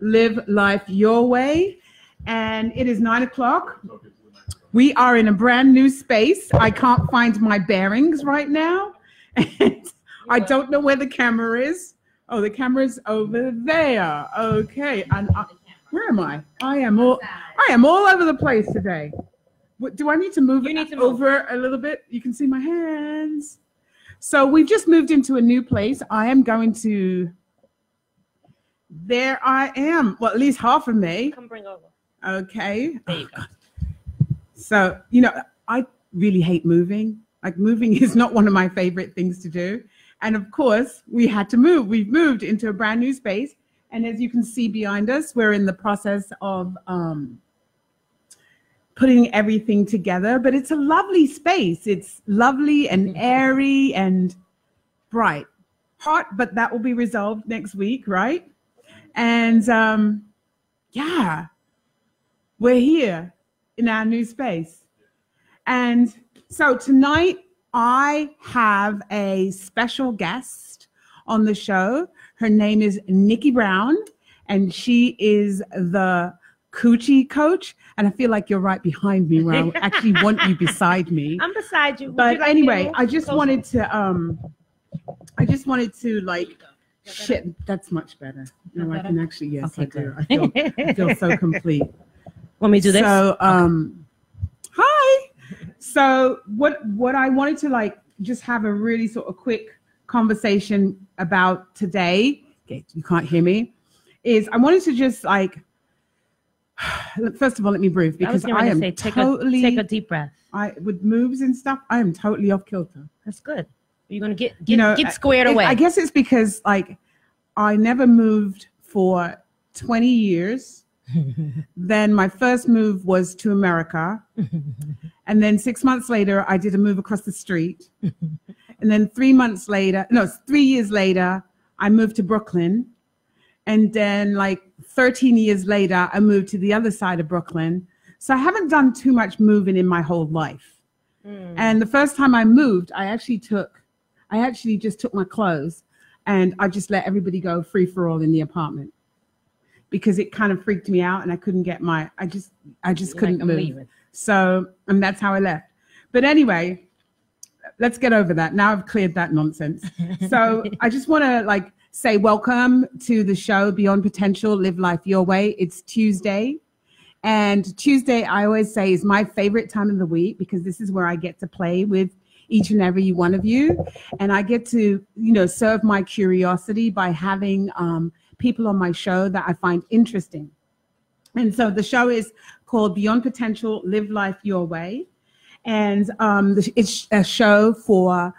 Live Life Your Way. And it is 9 o'clock. We are in a brand new space. I can't find my bearings right now. And I don't know where the camera is. Oh, the camera's over there. Okay. And where am I? I am all over the place today. What, do I need to move it over a little bit? You can see my hands. So we've just moved into a new place. I am going to, there I am. Well, at least half of me. Come bring over. Okay. There you go. So, you know, I really hate moving. Like, moving is not one of my favorite things to do. And of course, we had to move. We've moved into a brand new space. And as you can see behind us, we're in the process of putting everything together. But it's a lovely space. It's lovely and airy and bright. Hot, but that will be resolved next week, right? And yeah, we're here in our new space. And so tonight I have a special guest on the show. Her name is Nikki Brown, and she is the Coochie Coach. And I feel like you're right behind me, where I actually want you beside me. I'm beside you. But anyway, I just wanted to like, shit, that's much better. No, I can actually, yes, okay, I do. I feel so complete. Want me to do this? So, hi. So what I wanted to like just have a really sort of quick conversation about today, okay, you can't hear me, is I wanted to just like, first of all, let me breathe, because I am totally, take a deep breath. With moves and stuff, I am totally off kilter. That's good. You're going to get squared away. I guess it's because like I never moved for 20 years. Then my first move was to America. And then 6 months later, I did a move across the street. And then 3 years later, I moved to Brooklyn. And then like 13 years later, I moved to the other side of Brooklyn. So I haven't done too much moving in my whole life. And the first time I moved, I actually just took my clothes and I just let everybody go free for all in the apartment, because it kind of freaked me out and I couldn't get I just couldn't move. So, and that's how I left. But anyway, let's get over that. Now I've cleared that nonsense. So I just want to like say welcome to the show, Beyond Potential, Live Life Your Way. It's Tuesday. And Tuesday, I always say, is my favorite time of the week, because this is where I get to play with each and every one of you. And I get to, serve my curiosity by having people on my show that I find interesting. And so the show is called Beyond Potential, Live Life Your Way. And it's a show for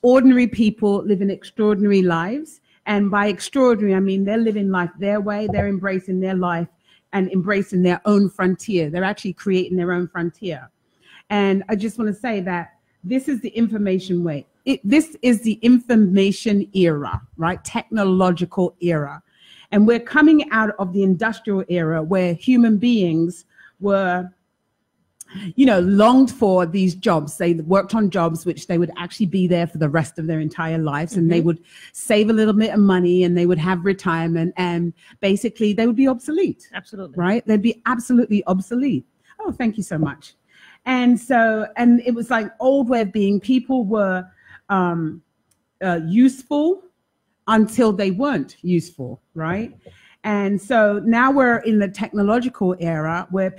ordinary people living extraordinary lives. And by extraordinary, I mean they're living life their way. They're embracing their life and embracing their own frontier. They're actually creating their own frontier. And I just want to say that this is the information way. This is the information era, right? Technological era. And we're coming out of the industrial era where human beings were, longed for these jobs. They worked on jobs which they would actually be there for the rest of their entire lives. And they would save a little bit of money and they would have retirement, and basically they would be obsolete. Absolutely. Right? They'd be absolutely obsolete. Oh, thank you so much. And so, and it was like old way of being. People were useful until they weren't useful, right? And so now we're in the technological era where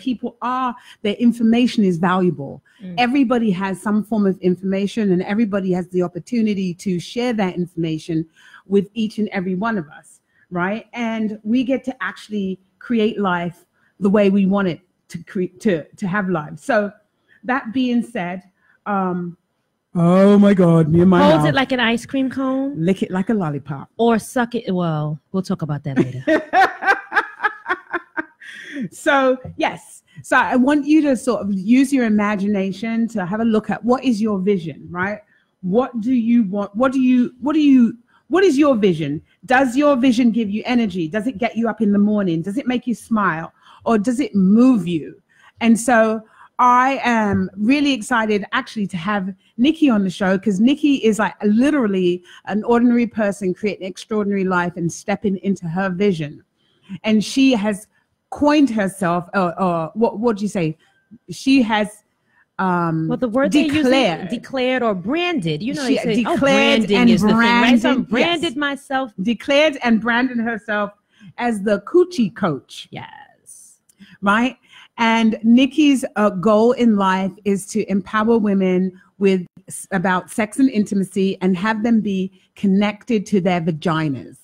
their information is valuable. Everybody has some form of information, and everybody has the opportunity to share that information with each and every one of us, right? And we get to actually create life the way we want it to have life. So that being said, oh my God, me and my Hold it like an ice cream cone. Lick it like a lollipop. Or suck it. Well, we'll talk about that later. So, yes. So I want you to sort of use your imagination to have a look at what is your vision, right? What do you want? What is your vision? Does your vision give you energy? Does it get you up in the morning? Does it make you smile? Or does it move you? And so I am really excited actually to have Nikki on the show, because Nikki is like literally an ordinary person creating an extraordinary life and stepping into her vision. And she has coined herself, what do you say? She has well, the word declared or branded. You know, she say, declared branding and is branded, the thing, right? So I'm branded yes. myself. Declared and branded herself as the Coochie Coach. Yes. Right? And Nikki's goal in life is to empower women about sex and intimacy and have them be connected to their vaginas.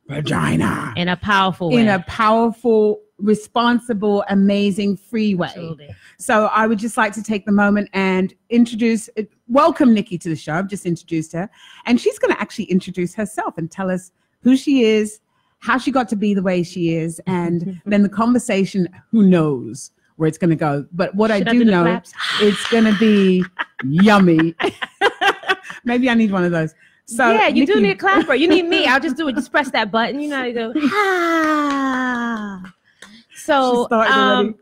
Vagina. In a powerful way. In a powerful, responsible, amazing, free way. Absolutely. So I would just like to take the moment and welcome Nikki to the show. I've just introduced her. And she's going to actually introduce herself and tell us who she is, how she got to be the way she is, and then the conversation, who knows where it's going to go. But what I do know, it's going to be yummy. Maybe I need one of those. So yeah, you Nikki, do need a clapper. You need me. I'll just do it. Just press that button. You know, you go, ah. So,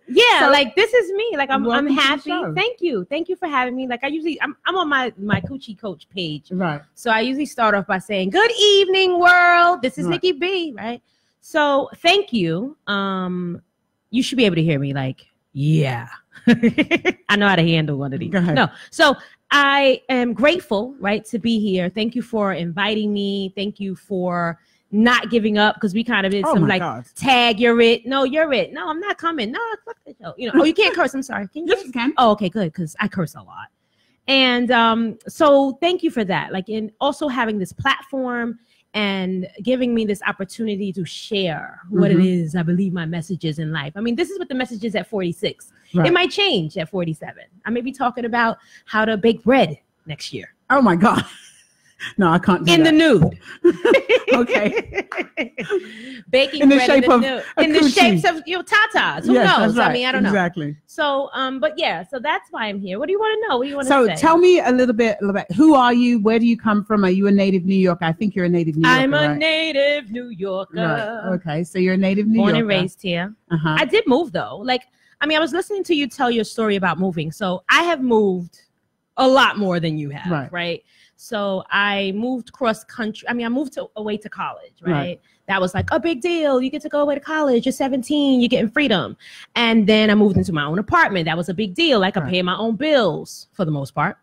yeah, like this is me. Like I'm happy. Thank you for having me. Like I'm on my Coochie Coach page. Right. So I usually start off by saying, "Good evening, world. This is Nikki B." Right. So thank you. You should be able to hear me. Like, yeah, I know how to handle one of these. Go ahead. No, so I am grateful, right, to be here. Thank you for inviting me. Thank you for not giving up, because we kind of did some like tag, you're it. No, you're it. No, I'm not coming. No, fuck the show. You know, oh, you can't curse. I'm sorry. Can you? Yes, you can. Oh, okay, good, because I curse a lot. And so thank you for that. Like, in also having this platform and giving me this opportunity to share what it is I believe my message is in life. I mean, this is what the message is at 46. Right. It might change at 47. I may be talking about how to bake bread next year. Oh my God. No, I can't do in that. The nude. Okay. Baking in the bread shape in the of nude. In the shapes of tatas. Who knows? Right. I mean, I don't know. Exactly. So, but yeah, so that's why I'm here. What do you want to know? What do you want to say? So tell me a little bit. Who are you? Where do you come from? Are you a native New Yorker? I think you're a native New Yorker. I'm a native New Yorker. Right. Okay, so you're a native New Yorker. Born and raised here. I did move though. Like, I mean, I was listening to you tell your story about moving. So I have moved a lot more than you have, right? So I moved cross country. I mean, I moved away to college, right? That was like a big deal. You get to go away to college. You're 17. You're getting freedom. And then I moved into my own apartment. That was a big deal. Like, I'm paying my own bills for the most part.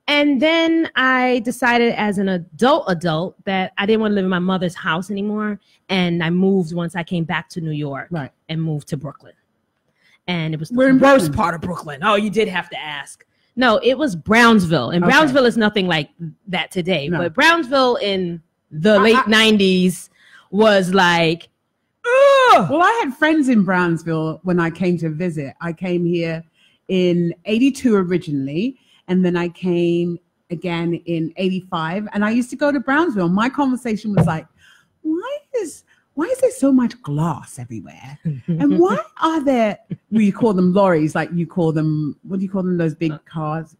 And then I decided as an adult that I didn't want to live in my mother's house anymore. And I moved once I came back to New York and moved to Brooklyn. And it was the worst part of Brooklyn. Oh, you did have to ask. No, it was Brownsville. And Brownsville is nothing like that today. No. But Brownsville in the late 90s was like, ugh! Well, I had friends in Brownsville when I came to visit. I came here in 82 originally, and then I came again in 85. And I used to go to Brownsville. My conversation was like, why is there so much glass everywhere? And why are there, you call them lorries, like you call them, what do you call them, those big cars?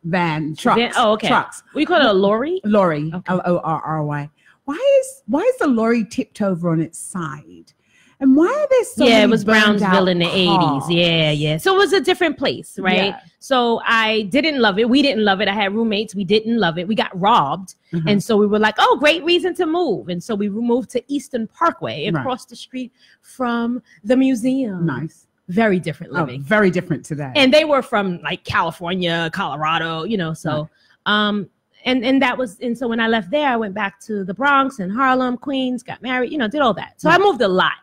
Trucks. Oh, okay. Trucks. What do you call it, a lorry? Lorry, Lorry. Why is the lorry tipped over on its side? And why are there so many it was Brownsville in the cars? 80s. Yeah. So it was a different place, right? Yeah. So I didn't love it. We didn't love it. I had roommates. We didn't love it. We got robbed. And so we were like, oh, great reason to move. And so we moved to Eastern Parkway across the street from the museum. Nice. Very different living. Oh, very different today. And they were from like California, Colorado, you know, so and that was, and so when I left there, I went back to the Bronx and Harlem, Queens, got married, you know, did all that. So I moved a lot,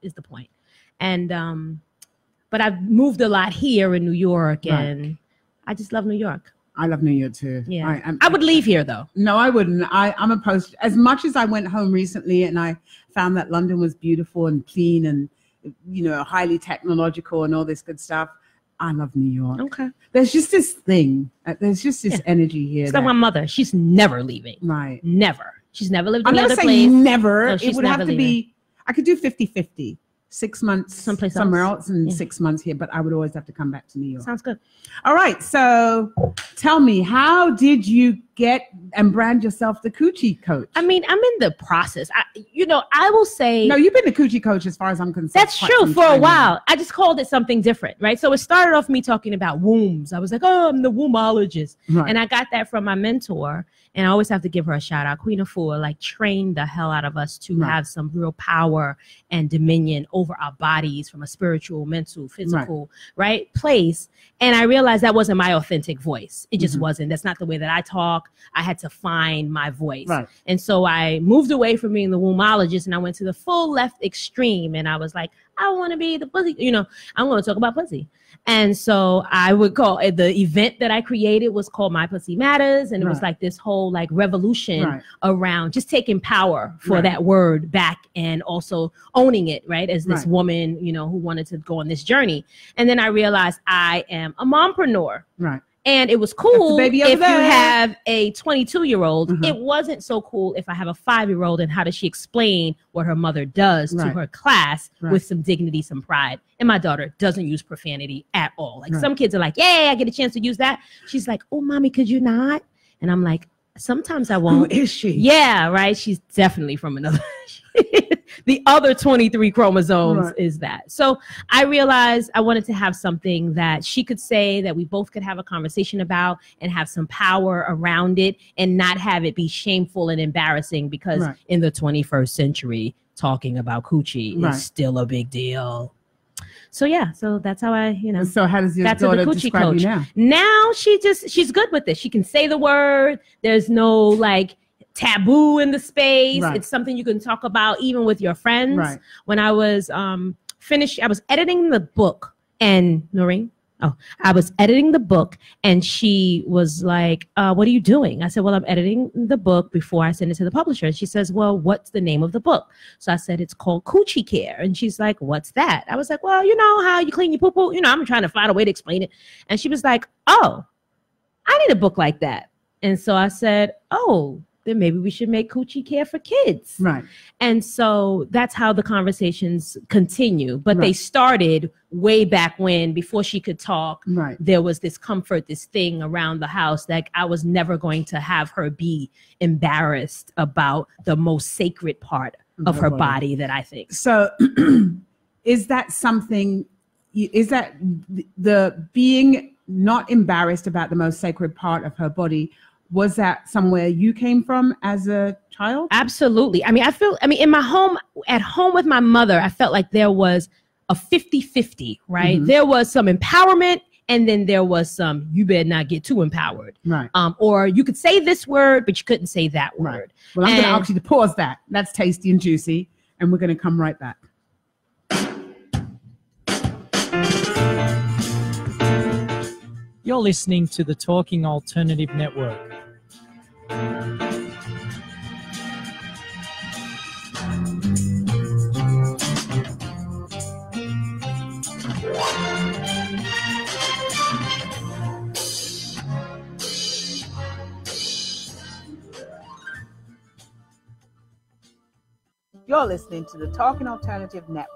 is the point. And but I've moved a lot here in New York, and I just love New York. I love New York too. Yeah, I would leave here though. No, I wouldn't. I'm opposed. As much as I went home recently and I found that London was beautiful and clean and, you know, highly technological and all this good stuff, I love New York. Okay. There's just this thing. There's just this energy here. It's like my mother. She's never leaving. Right. Never. She's never lived in another place. I'm never saying never. No, it would have to be, I could do 50-50. 6 months someplace somewhere else and 6 months here, but I would always have to come back to New York. Sounds good. All right. So tell me, how did you get and brand yourself the Coochie Coach? I mean, I'm in the process. I will say. No, you've been the Coochie Coach as far as I'm concerned. That's true for a while. I just called it something different, right? So it started off me talking about wombs. I was like, oh, I'm the wombologist. Right. And I got that from my mentor. And I always have to give her a shout out. Queen Afua, like, trained the hell out of us to have some real power and dominion over our bodies from a spiritual, mental, physical, right, place. And I realized that wasn't my authentic voice. It just wasn't. That's not the way that I talk. I had to find my voice. Right. And so I moved away from being the wombologist and I went to the full left extreme. And I was like, I want to be the pussy, you know, I'm going to talk about pussy. And so I would call it, the event that I created was called My Pussy Matters. And it was like this whole like revolution around just taking power for that word back and also owning it, right? As this woman, you know, who wanted to go on this journey. And then I realized I am a mompreneur. Right. And it was cool if you have a 22-year-old. It wasn't so cool if I have a 5-year-old and how does she explain what her mother does to her class with some dignity, some pride. And my daughter doesn't use profanity at all. Like some kids are like, yeah, I get a chance to use that. She's like, oh, mommy, could you not? And I'm like, sometimes I won't. Who is she? Yeah, right. She's definitely from another. The other 23 chromosomes is that. So I realized I wanted to have something that she could say that we both could have a conversation about and have some power around it and not have it be shameful and embarrassing because in the 21st century, talking about coochie is still a big deal. So yeah, so that's how I, you know. So how does your daughter describe you now? Now she's good with it. She can say the word. There's no like taboo in the space. It's something you can talk about even with your friends. When I was finished, I was editing the book and Noreen. I was editing the book and she was like, what are you doing? I said, well, I'm editing the book before I send it to the publisher. And she says, well, what's the name of the book? So I said, it's called Coochie Care. And she's like, what's that? I was like, well, you know how you clean your poo-poo? You know, I'm trying to find a way to explain it. And she was like, oh, I need a book like that. And so I said, oh, then maybe we should make Coochie Care for kids. Right. And so that's how the conversations continue. But they started way back when, before she could talk, there was this comfort, this thing around the house that I was never going to have her be embarrassed about the most sacred part of her body that I think. So is that something, is that the being not embarrassed about the most sacred part of her body, was that somewhere you came from as a child? Absolutely. I mean, in my home, at home with my mother, I felt like there was a 50-50, right? There was some empowerment and then there was some, you better not get too empowered. Right. Or you could say this word, but you couldn't say that word. Well, I'm going to ask you to pause that. That's tasty and juicy. And we're going to come right back. You're listening to the Talking Alternative Network. You're listening to the Talking Alternative Network.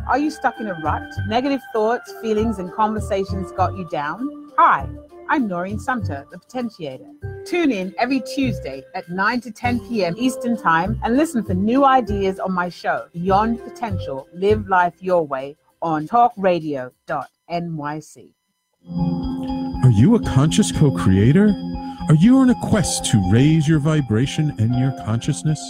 Are you stuck in a rut? Negative thoughts, feelings, and conversations got you down? Hi, I'm Noreen Sumpter, the Potentiator. Tune in every Tuesday at 9 to 10 p.m. Eastern Time and listen for new ideas on my show, Beyond Potential, Live Life Your Way, on talkradio.nyc. Are you a conscious co-creator? Are you on a quest to raise your vibration and your consciousness?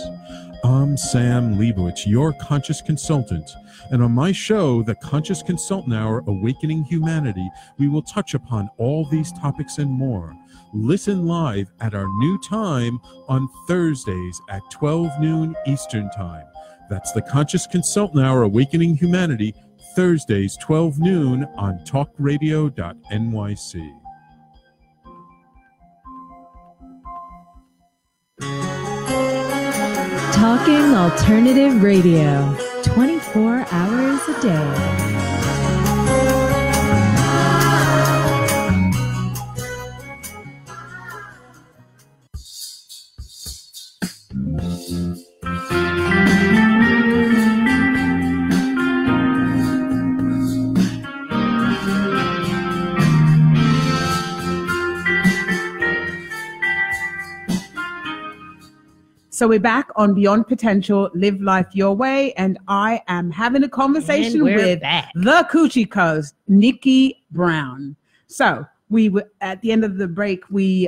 I'm Sam Leibowitz, your conscious consultant. And on my show, The Conscious Consultant Hour, Awakening Humanity, we will touch upon all these topics and more. Listen live at our new time on Thursdays at 12 noon Eastern Time. That's The Conscious Consultant Hour, Awakening Humanity, Thursdays, 12 noon on talkradio.nyc. Talking Alternative Radio, 24 hours a day. So we're back on Beyond Potential, Live Life Your Way, and I am having a conversation with the Coochie Coach, Nikki Brown. So we were at the end of the break.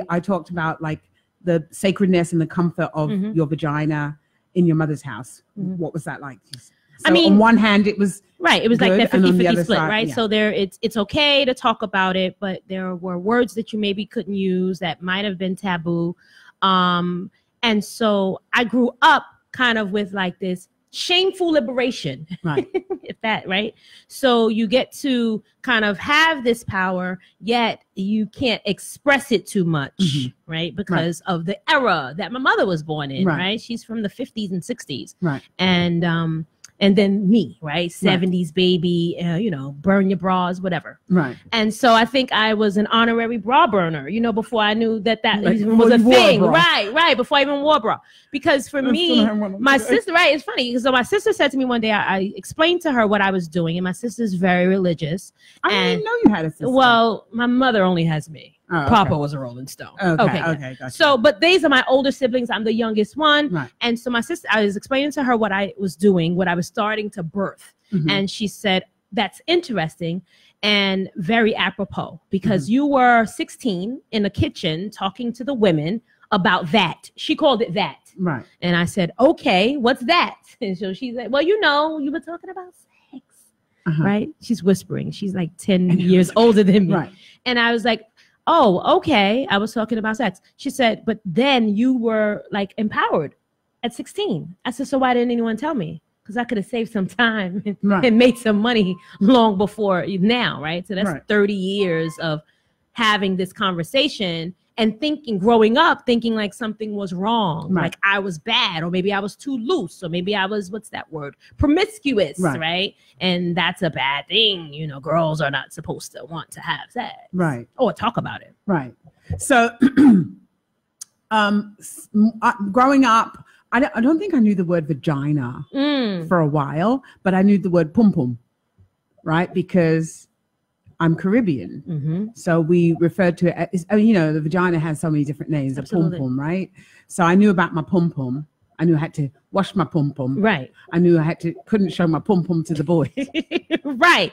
I talked about like the sacredness and the comfort of your vagina in your mother's house. What was that like? So I mean, on one hand, it was right. It was like that 50-50 split, side, right? So there, it's okay to talk about it, but there were words that you maybe couldn't use that might have been taboo. And so I grew up kind of with like this shameful liberation, right? If that, right? So you get to kind of have this power, yet you can't express it too much, right? Because of the era that my mother was born in, right? She's from the 50s and 60s, right? And then me, right? 70s baby, you know, burn your bras, whatever. Right. And so I think I was an honorary bra burner, you know, before I knew that even was a thing. Right. Before I even wore a bra. Because for me, my sister, right, it's funny. So my sister said to me one day, I explained to her what I was doing. And my sister's very religious. I didn't even know you had a sister. Well, my mother only has me. Oh, okay. Papa was a Rolling Stone. Okay. Gotcha. So, but these are my older siblings. I'm the youngest one. Right. And so my sister, I was explaining to her what I was doing, what I was starting to birth. And she said, that's interesting and very apropos because you were 16 in the kitchen talking to the women about that. She called it that. Right. And I said, okay, what's that? And so she's like, well, you know, you were talking about sex. Right. She's whispering. She's like 10 years older than me. Right. And I was like, oh, okay. I was talking about sex. She said, but then you were like empowered at 16. I said, so why didn't anyone tell me? Because I could have saved some time and made some money long before now, right? So that's 30 years of having this conversation and growing up, thinking like something was wrong, like I was bad, or maybe I was too loose, or maybe I was, what's that word? Promiscuous, right? And that's a bad thing. You know, girls are not supposed to want to have sex. Right. Or talk about it. Right. So growing up, I don't think I knew the word vagina for a while, but I knew the word pum pum, right? Because I'm Caribbean. So we referred to it as, you know, the vagina has so many different names, Absolutely. a pum pum, right? So I knew about my pum pum. I knew I had to wash my pum pum. Right. I knew couldn't show my pum pum to the boys. Right.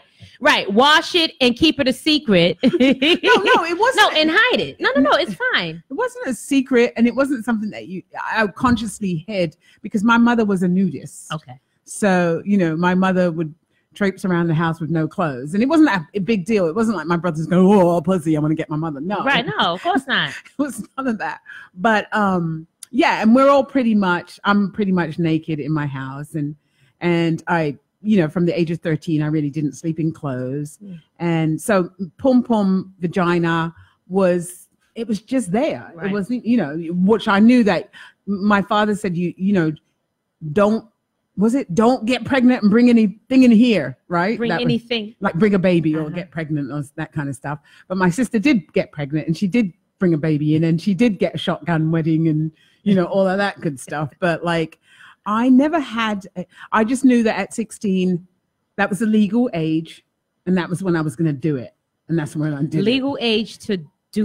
Wash it and keep it a secret. No, it wasn't. No, and hide it. No, it's fine. It wasn't a secret, and it wasn't something that I consciously hid because my mother was a nudist. Okay. So, you know, my mother would traipse around the house with no clothes, and it wasn't a big deal. It wasn't like my brothers going, oh, pussy, I want to get my mother. No. Right. No, of course not. It was none of that. But yeah, and I'm pretty much naked in my house, and I, you know, from the age of 13, I really didn't sleep in clothes. And so pum pum vagina was just there. Right. It wasn't, you know, which I knew that my father said, you know, don't get pregnant and bring anything in here, right? Bring anything. Like bring a baby or get pregnant or that kind of stuff. But my sister did get pregnant and she did bring a baby in and she did get a shotgun wedding and, you know, all of that good stuff. But like, I just knew that at 16, that was the legal age. And that was when I was going to do it. And that's when I did legal age to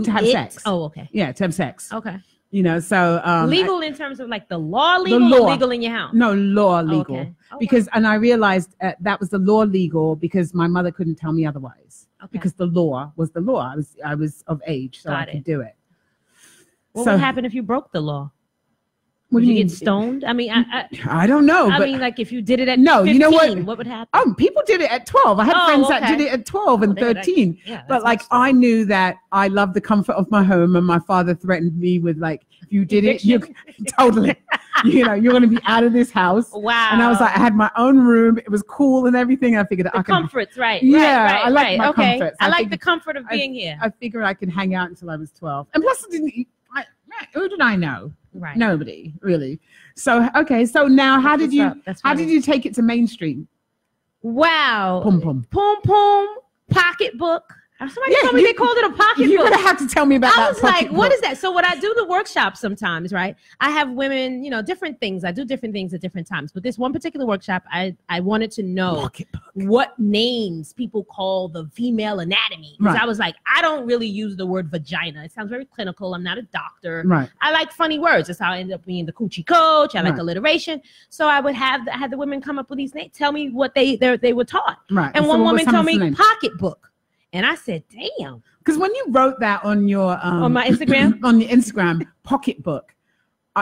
have sex. Oh, okay. Yeah, to have sex. Okay. You know, so legal in terms of like the law legal or legal in your house? No, law legal. Okay. Because and I realized that was the law legal because my mother couldn't tell me otherwise. Okay. Because the law was the law. I was of age, so I could do it. What would happen if you broke the law? Would you get stoned? I mean, I don't know. I mean, like if you did it at 15, you know what would happen? Oh, people did it at 12. I had friends that did it at 12 and 13. But like, I knew that I loved the comfort of my home, and my father threatened me with like, if you did it, you totally, you know, you're going to be out of this house. Wow. And I was like, I had my own room. It was cool and everything. I figured the comforts, right? Yeah, I like my comforts. I like the comfort of being here. I figured I could hang out until I was 12. And plus, who did I know? Right. Nobody really. So okay. So now, how did you take it to mainstream? Wow. Pum pum. Pum pum. Pocketbook. Somebody told me they called it a pocketbook. You're gonna have to tell me about that. I was like, what is that? So when I do the workshop sometimes, right? I have women, you know, different things. I do different things at different times. But this one particular workshop, I wanted to know what names people call the female anatomy. Because I was like, I don't really use the word vagina. It sounds very clinical. I'm not a doctor. Right. I like funny words. That's how I ended up being the Coochie Coach. I like alliteration. So I had the women come up with these names, tell me what they were taught. Right. And one woman told me pocketbook. And I said, damn. Because when you wrote that on your on my Instagram, on your Instagram pocketbook,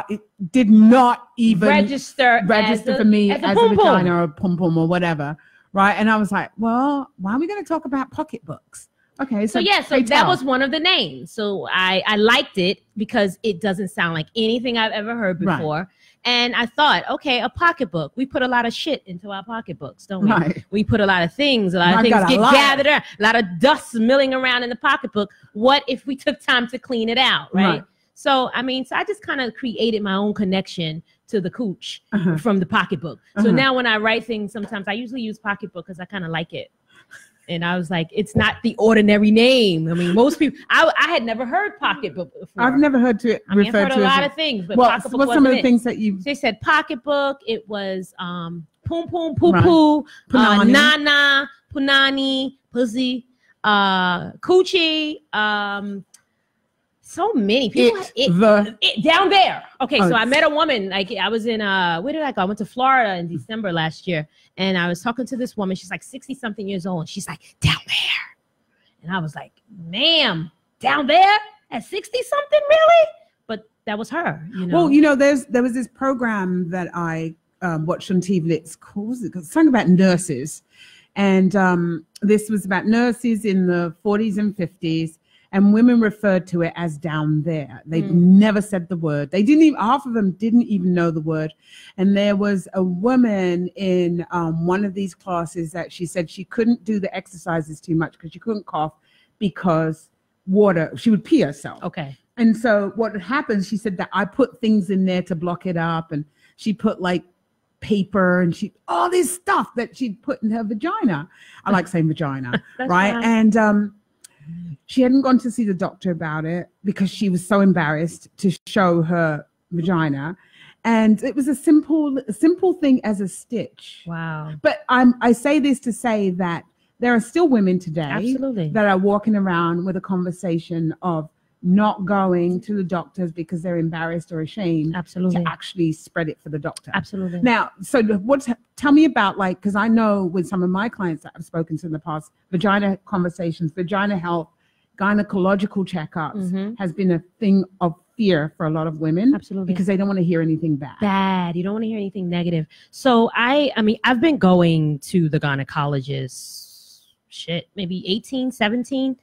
it did not even register for me as a vagina or a pom pom or whatever, right? And I was like, well, why are we going to talk about pocketbooks? Okay, so that was one of the names. So I liked it because it doesn't sound like anything I've ever heard before. Right. And I thought, okay, a pocketbook. We put a lot of shit into our pocketbooks, don't we? Right. We put a lot of things. A lot of things get gathered around. A lot of dust milling around in the pocketbook. What if we took time to clean it out, right? So, I just kind of created my own connection to the cooch from the pocketbook. So now when I write things, sometimes I usually use pocketbook because I kind of like it. And I was like, it's not the ordinary name. I mean, most people, I had never heard pocketbook before. I've never heard to it referred to. I've heard a lot of things, but pocketbook what's some of the things that you... They said pocketbook. It was poom poom poo poo, nana, punani, pussy, coochie, so many people. It down there. Okay, so I met a woman. Like I was in where did I go? I went to Florida in December last year, and I was talking to this woman. She's like 60-something years old, and she's like, down there. And I was like, ma'am, down there at 60-something, really? But that was her. Well, there was this program that I watched on TV. It's called something about nurses, and this was about nurses in the 40s and 50s. And women referred to it as down there. They never said the word. They didn't even, half of them didn't even know the word. And there was a woman in one of these classes that she said she couldn't do the exercises too much because she couldn't cough because she would pee herself. Okay. And so what happens, she said that I put things in there to block it up. And she put like paper and all this stuff that she'd put in her vagina. I like saying vagina, right? Fine. And, she hadn't gone to see the doctor about it because she was so embarrassed to show her vagina. And it was a simple thing as a stitch. Wow. But I say this to say that there are still women today that are walking around with a conversation of not going to the doctors because they're embarrassed or ashamed to actually spread it for the doctor. Absolutely. Now, so tell me about because I know with some of my clients that I've spoken to in the past, vagina conversations, vagina health, gynecological checkups has been a thing of fear for a lot of women. Absolutely. Because they don't want to hear anything bad. You don't want to hear anything negative. So I've been going to the gynecologist, maybe 18, 17,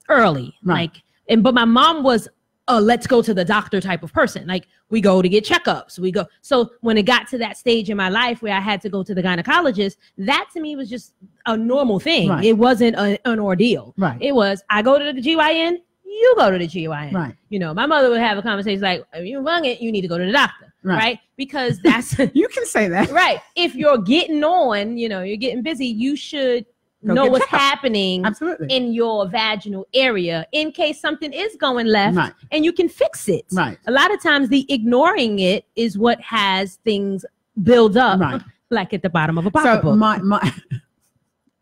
early. Right. But my mom was let's go to the doctor type of person. Like we go to get checkups. We go. So when it got to that stage in my life where I had to go to the gynecologist, that to me was just a normal thing. Right. It wasn't an ordeal. Right. It was, I go to the GYN, you go to the GYN. Right. My mother would have a conversation like, if you're wrong it, you need to go to the doctor. Right. Because that's you can say that. Right. If you're getting on, you're getting busy, you should know what's happening in your vaginal area in case something is going left and you can fix it. Right. A lot of times the ignoring it is what has things build up like at the bottom of a pocketbook. So my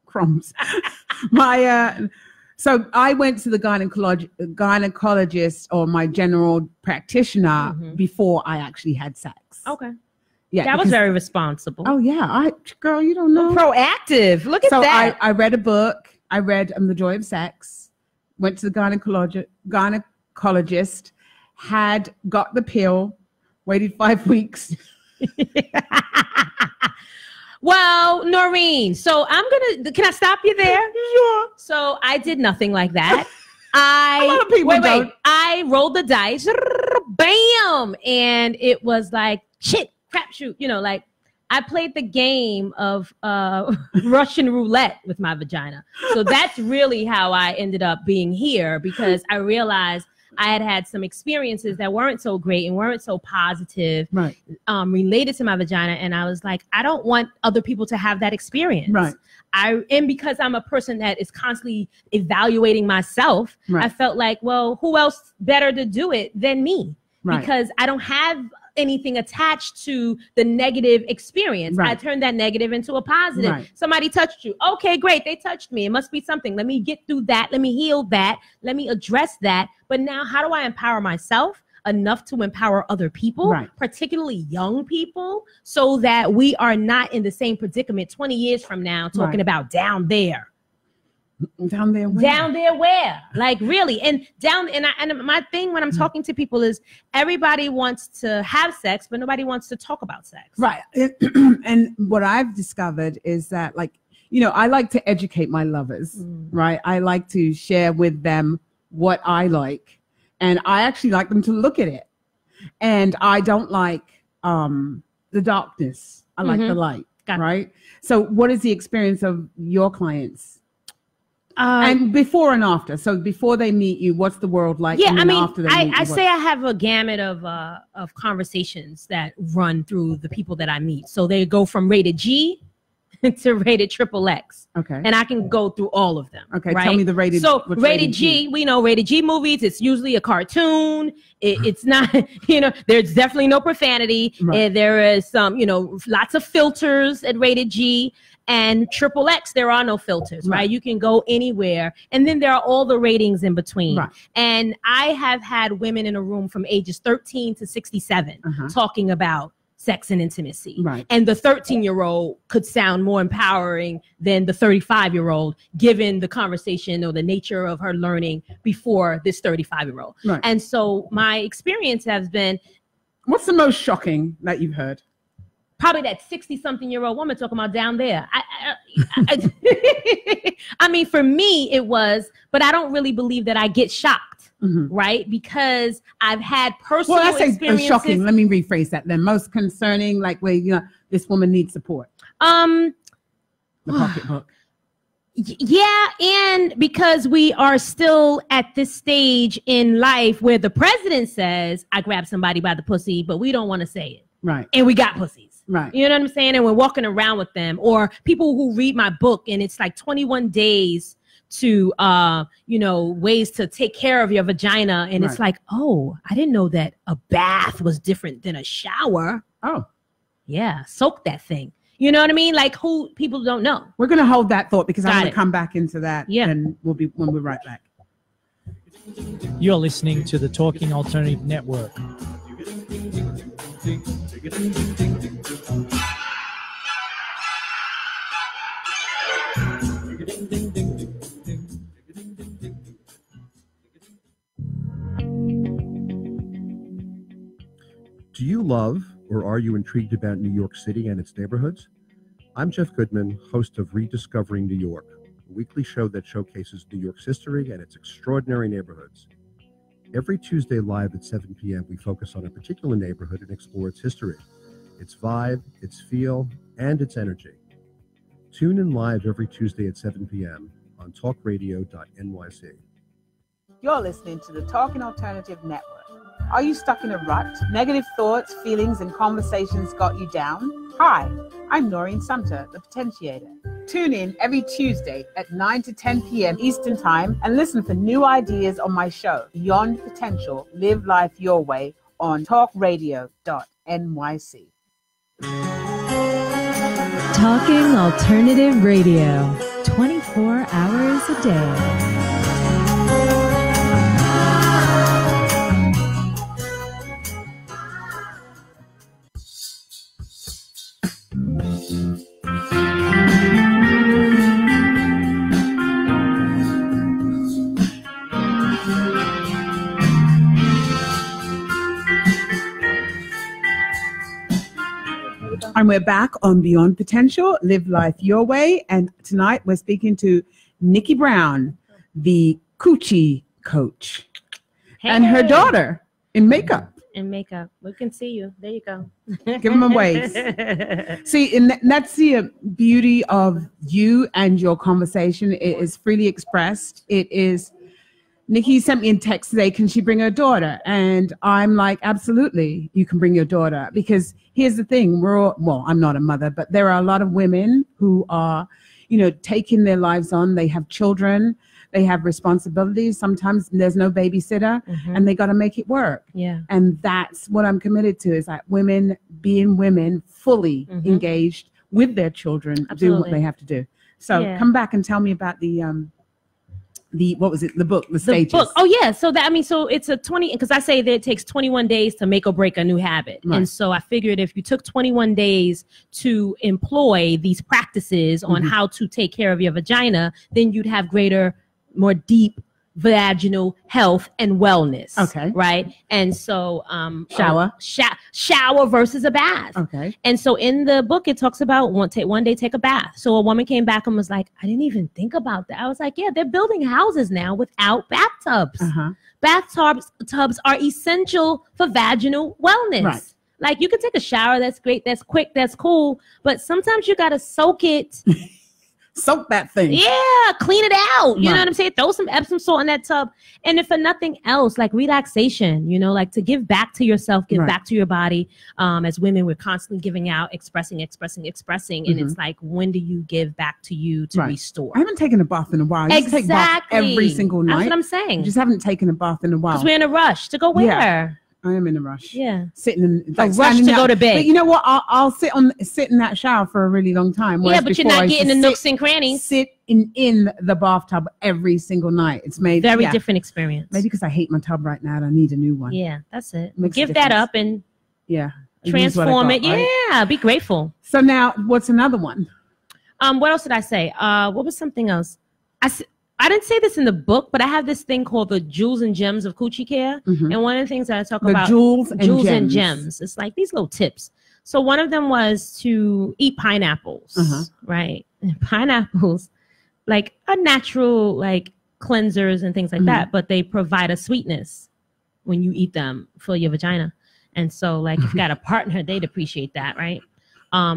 crumbs. So I went to the gynecologist or my general practitioner before I actually had sex. Okay. Yeah, that was very responsible. Oh yeah, girl, you don't know. Proactive. Look at that. I read a book. I read The Joy of Sex. Went to the gynecologist. Had got the pill. Waited 5 weeks. Well, Noreen, so can I stop you there? Sure. So I did nothing like that. A lot of people don't. I rolled the dice, bam, and it was like shit. Crapshoot, I played the game of Russian roulette with my vagina. So that's really how I ended up being here because I realized I had some experiences that weren't so great and weren't so positive related to my vagina. And I was like, I don't want other people to have that experience. Right. And because I'm a person that is constantly evaluating myself, I felt like, well, who else better to do it than me? Because I don't have anything attached to the negative experience. I turned that negative into a positive. Somebody touched you. Okay, great. They touched me. It must be something. Let me get through that. Let me heal that. Let me address that. But now how do I empower myself enough to empower other people, particularly young people, so that we are not in the same predicament 20 years from now talking about down there? Down there where? Down there where? Like really. And my thing when I'm talking to people is everybody wants to have sex, but nobody wants to talk about sex. Right. And what I've discovered is that, like, you know, I like to educate my lovers, right? I like to share with them what I like, and I actually like them to look at it. And I don't like the darkness. I like the light, right? So what is the experience of your clients? And before and after. So before they meet you, what's the world like? Yeah, and I mean, after they meet I you, say I have a gamut of conversations that run through the people that I meet. So they go from rated G to rated XXX. Okay. And I can go through all of them. Okay. Right? Tell me the rated. So rated G, we know rated G movies. It's usually a cartoon. It's not, you know, there's definitely no profanity. Right. There is some, you know, lots of filters at rated G. And XXX, there are no filters, right? You can go anywhere. And then there are all the ratings in between. Right. And I have had women in a room from ages 13 to 67 talking about sex and intimacy. Right. And the 13-year-old could sound more empowering than the 35-year-old, given the conversation or the nature of her learning before this 35-year-old. Right. And so my experience has been... What's the most shocking that you've heard? Probably that 60-something-year-old woman talking about down there. I mean, for me, it was, but I don't really believe that I get shocked, right? Because I've had personal experiences. Well, I say shocking. Let me rephrase that then. Most concerning, like where, you know, this woman needs support. The pocketbook. Yeah, and because we are still at this stage in life where the president says, I grabbed somebody by the pussy, but we don't want to say it. Right. And we got pussies. Right. You know what I'm saying? And we're walking around with them. Or people who read my book and it's like 21 days to, you know, ways to take care of your vagina. And it's like, oh, I didn't know that a bath was different than a shower. Oh. Yeah. Soak that thing. You know what I mean? Like who people don't know. We're going to hold that thought because I'm going to come back into that. Yeah. And we'll be when we're right back. You're listening to the Talking Alternative Network. Do you love or are you intrigued about New York City and its neighborhoods? I'm Jeff Goodman, host of Rediscovering New York, a weekly show that showcases New York's history and its extraordinary neighborhoods. Every Tuesday live at 7 p.m., we focus on a particular neighborhood and explore its history, its vibe, its feel, and its energy. Tune in live every Tuesday at 7 p.m. on talkradio.nyc. You're listening to the Talking Alternative Network. Are you stuck in a rut? Negative thoughts, feelings, and conversations got you down? Hi, I'm Noreen Sumpter, the Potentiator. Tune in every Tuesday at 9 to 10 p.m. Eastern Time and listen for new ideas on my show, Beyond Potential, Live Life Your Way, on talkradio.nyc. Talking Alternative Radio, 24 hours a day. And we're back on Beyond Potential, Live Life Your Way. And tonight we're speaking to Nikki Brown, the Coochie Coach, and her daughter in makeup. In makeup. We can see you. There you go. Give them a wave. See, and that's the beauty of you and your conversation. It is freely expressed. It is... Nikki sent me a text today, can she bring her daughter? And I'm like, absolutely, you can bring your daughter. Because here's the thing, I'm not a mother, but there are a lot of women who are, you know, taking their lives on. They have children, they have responsibilities. Sometimes there's no babysitter and they got to make it work. Yeah. And that's what I'm committed to, is that women being women fully engaged with their children, doing what they have to do. So come back and tell me about the what was it? The book, the stages. Book. Oh yeah. So so it's a 20, because I say that it takes 21 days to make or break a new habit. Right. And so I figured if you took 21 days to employ these practices on how to take care of your vagina, then you'd have greater, more deep vaginal health and wellness. Okay. Right. And so shower versus a bath. Okay. And so in the book it talks about one day take a bath. So a woman came back and was like, I didn't even think about that. I was like, yeah, they're building houses now without bathtubs. Bathtubs are essential for vaginal wellness. Right. Like you can take a shower, that's great, that's quick, that's cool, but sometimes you gotta soak it. Soak that thing. Yeah, clean it out. You know what I'm saying? Throw some Epsom salt in that tub. And if for nothing else, like relaxation, like to give back to yourself, give back to your body. As women, we're constantly giving out, expressing. And it's like, when do you give back to you to restore? I haven't taken a bath in a while. I take bath every single night. That's what I'm saying. I just haven't taken a bath in a while. Because we're in a rush to go where? Yeah. I am in a rush. Yeah. Sitting in a rush to go to bed. But you know what? I'll sit in that shower for a really long time. Yeah, but you're not getting the nooks and crannies. Sit in the bathtub every single night. It's made very different experience. Maybe because I hate my tub right now and I need a new one. Yeah, that's it. Give that up and transform it. Right? Yeah, be grateful. So now, what's another one? What else did I say? What was something else? I didn't say this in the book, but I have this thing called the jewels and gems of coochie care. And one of the things that I talk about, jewels and gems. It's like these little tips. So one of them was to eat pineapples, right? And pineapples, like are natural, like cleansers and things like that, but they provide a sweetness when you eat them for your vagina. And so like if you got a partner, they'd appreciate that, right?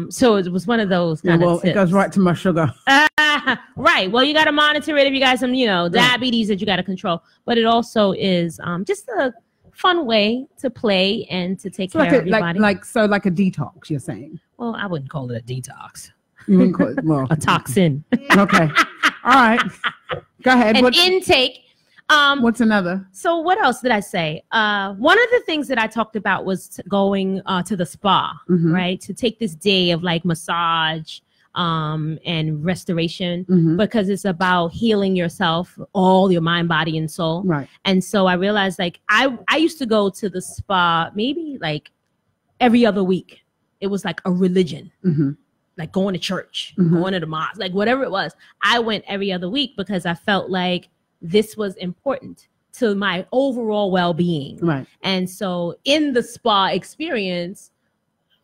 So it was one of those kind of tips. It goes right to my sugar. Right. Well, you got to monitor it if you got some, diabetes that you got to control. But it also is just a fun way to play and to take care of your body. Like a detox, you're saying? Well, I wouldn't call it a detox. You wouldn't call it a toxin. Okay. All right. Go ahead. Intake. What's another? So what else did I say? One of the things that I talked about was going to the spa, right? To take this day of like massage and restoration, because it's about healing yourself, all your mind, body, and soul. Right. And so I realized like I used to go to the spa maybe like every other week. It was like a religion. Like going to church, going to the mosque, like whatever it was. I went every other week because I felt like this was important to my overall well-being. Right. And so in the spa experience,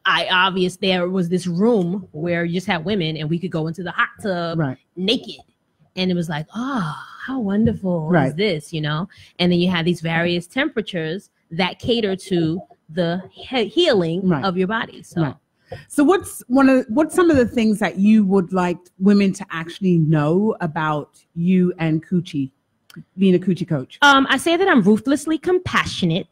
there was this room where you just had women and we could go into the hot tub naked. And it was like, how wonderful is this, And then you had these various temperatures that cater to the healing of your body. So what's some of the things that you would like women to actually know about you and Coochie? Being a Coochie Coach? I say that I'm ruthlessly compassionate.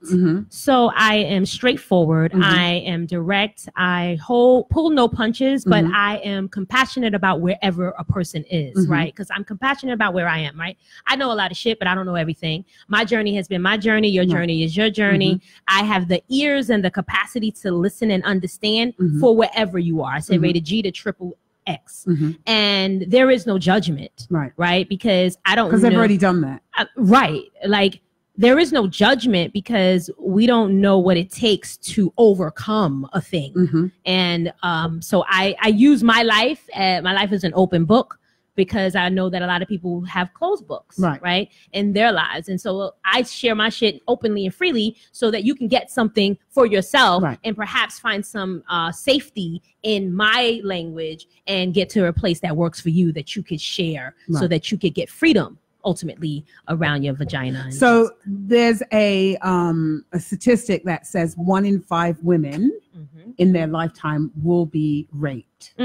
So I am straightforward. I am direct. I pull no punches, but I am compassionate about wherever a person is, right? Because I'm compassionate about where I am, right? I know a lot of shit, but I don't know everything. My journey has been my journey. Your journey is your journey. I have the ears and the capacity to listen and understand for wherever you are. I say rated G to triple X. And there is no judgment, right? Because I don't know. Because they've already done that. Right. Like there is no judgment because we don't know what it takes to overcome a thing. And so I use my life. My life is an open book because I know that a lot of people have closed books, right, in their lives. And so I share my shit openly and freely so that you can get something for yourself and perhaps find some safety in my language and get to a place that works for you that you could share so that you could get freedom ultimately around your vagina. So there's a statistic that says 1 in 5 women in their lifetime will be raped,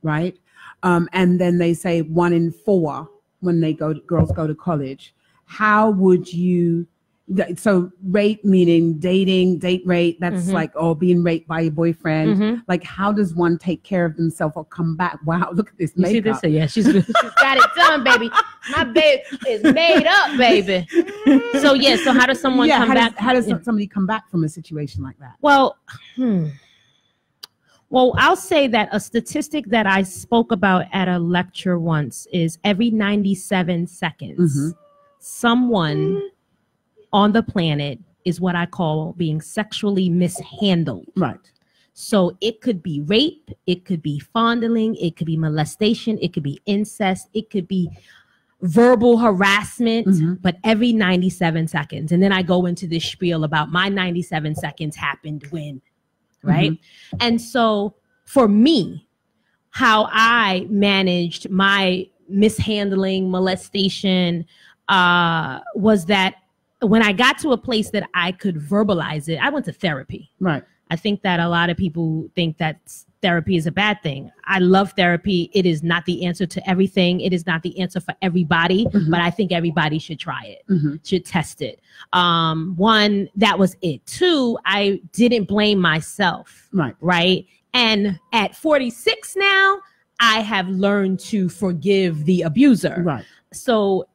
right? And then they say 1 in 4 when girls go to college. How would you? So rape meaning date rape. That's like being raped by your boyfriend. Like how does one take care of themselves or come back? Wow, look at this makeup. See this? Yeah, she's got it done, baby. My babe is made up, baby. So so how does someone come back? How does somebody come back from a situation like that? Well, Well, I'll say that a statistic that I spoke about at a lecture once is every 97 seconds, someone on the planet is what I call being sexually mishandled. Right. So it could be rape, it could be fondling, it could be molestation, it could be incest, it could be verbal harassment, but every 97 seconds. And then I go into this spiel about my 97 seconds happened when, right? And so for me, how I managed my mishandling, molestation, was that when I got to a place that I could verbalize it, I went to therapy. Right. I think that a lot of people think that therapy is a bad thing. I love therapy. It is not the answer to everything. It is not the answer for everybody, but I think everybody should try it, should test it. One, that was it. Two, I didn't blame myself. Right. And at 46 now, I have learned to forgive the abuser. Right. So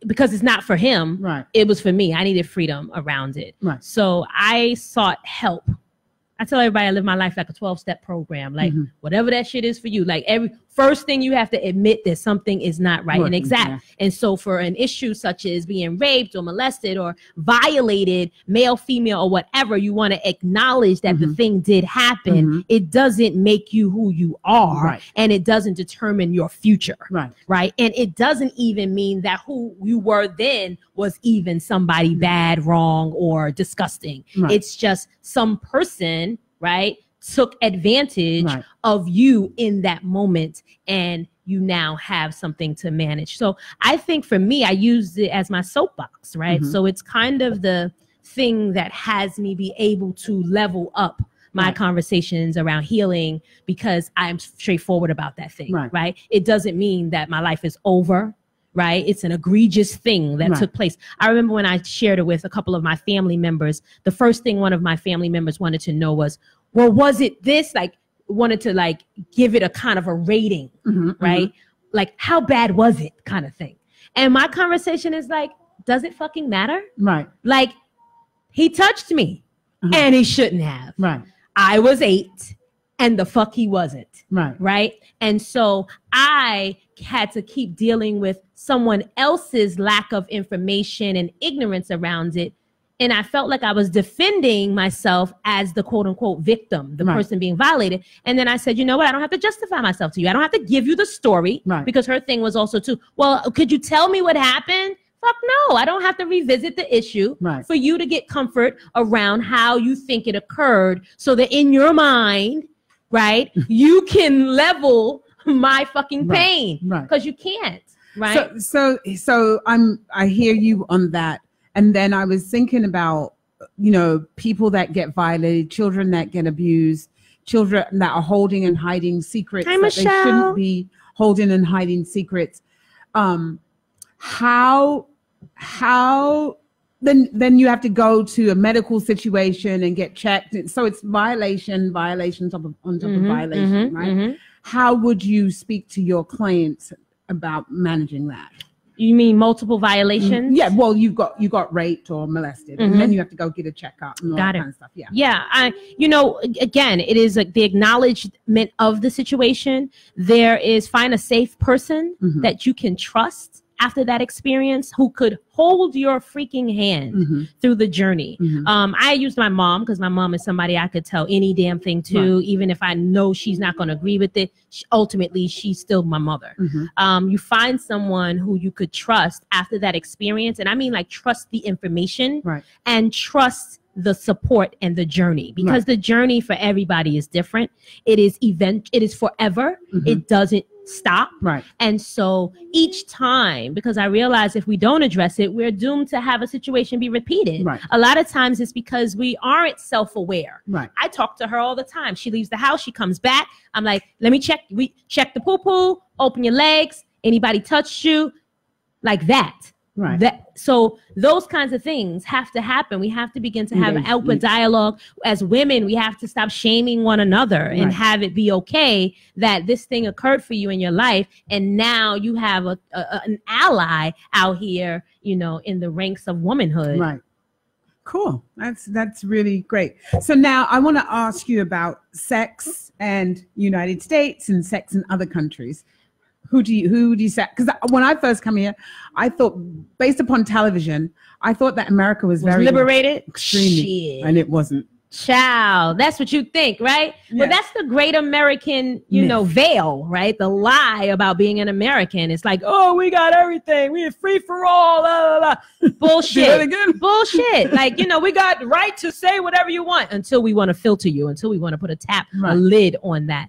because it's not for him, it was for me. I needed freedom around it. Right. So I sought help. I tell everybody I live my life like a 12-step program. Like whatever that shit is for you, like every first thing you have to admit that something is not right and exact. Yeah. And so for an issue such as being raped or molested or violated, male, female, or whatever, you want to acknowledge that the thing did happen. It doesn't make you who you are, and it doesn't determine your future. Right. And it doesn't even mean that who you were then was even somebody bad, wrong, or disgusting. It's just some person, right, took advantage of you in that moment, and you now have something to manage. So I think for me, I used it as my soapbox, right? So it's kind of the thing that has me be able to level up my conversations around healing, because I'm straightforward about that thing, right? It doesn't mean that my life is over. Right. It's an egregious thing that took place. I remember when I shared it with a couple of my family members, the first thing one of my family members wanted to know was, well, was it this? Like, wanted to like give it a kind of a rating, right? Like, how bad was it kind of thing? And my conversation is like, does it fucking matter? Right. Like, he touched me and he shouldn't have. Right. I was 8 and the fuck he wasn't. Right. And so I had to keep dealing with someone else's lack of information and ignorance around it. And I felt like I was defending myself as the quote unquote victim, the person being violated. And then I said, you know what? I don't have to justify myself to you. I don't have to give you the story, because her thing was also too, well, could you tell me what happened? Fuck no, I don't have to revisit the issue for you to get comfort around how you think it occurred, so that in your mind, right, you can level my fucking pain, because you can't, right? So I hear you on that. And then I was thinking about, you know, people that get violated, children that get abused, children that are holding and hiding secrets that they shouldn't be holding and hiding secrets. How then you have to go to a medical situation and get checked. So it's violation on top of violation, right? How would you speak to your clients about managing that? You mean multiple violations? Yeah. Well, you got raped or molested, and then you have to go get a checkup and all that kind of stuff. Yeah. Yeah. Again, it is the acknowledgement of the situation. There is, find a safe person that you can trust after that experience, who could hold your freaking hand through the journey. I used my mom, because my mom is somebody I could tell any damn thing to, even if I know she's not going to agree with it. Ultimately, she's still my mother. You find someone who you could trust after that experience. And I mean, like, trust the information and trust the support and the journey, because the journey for everybody is different. It is forever. It doesn't stop. And so each time, because I realize if we don't address it, we're doomed to have a situation be repeated. A lot of times it's because we aren't self-aware. I talk to her all the time. She leaves the house, she comes back. I'm like, let me check. We check the poo-poo, open your legs. Anybody touched you? Like that. So those kinds of things have to happen. We have to begin to have an open dialogue. As women, we have to stop shaming one another and have it be okay that this thing occurred for you in your life. And now you have an ally out here, you know, in the ranks of womanhood. Cool. That's really great. So now I want to ask you about sex and United States and sex in other countries. Who do you say? Because when I first come here, I thought, based upon television, I thought that America was very liberated, extremely, and it wasn't. Child, that's what you think, right? Yeah. But that's the great American, veil, right? The lie about being an American. It's like, oh, we got everything. We're free for all. Blah, blah, blah. Bullshit. Bullshit. Like, we got the right to say whatever you want until we want to filter you, until we want to put a lid on that.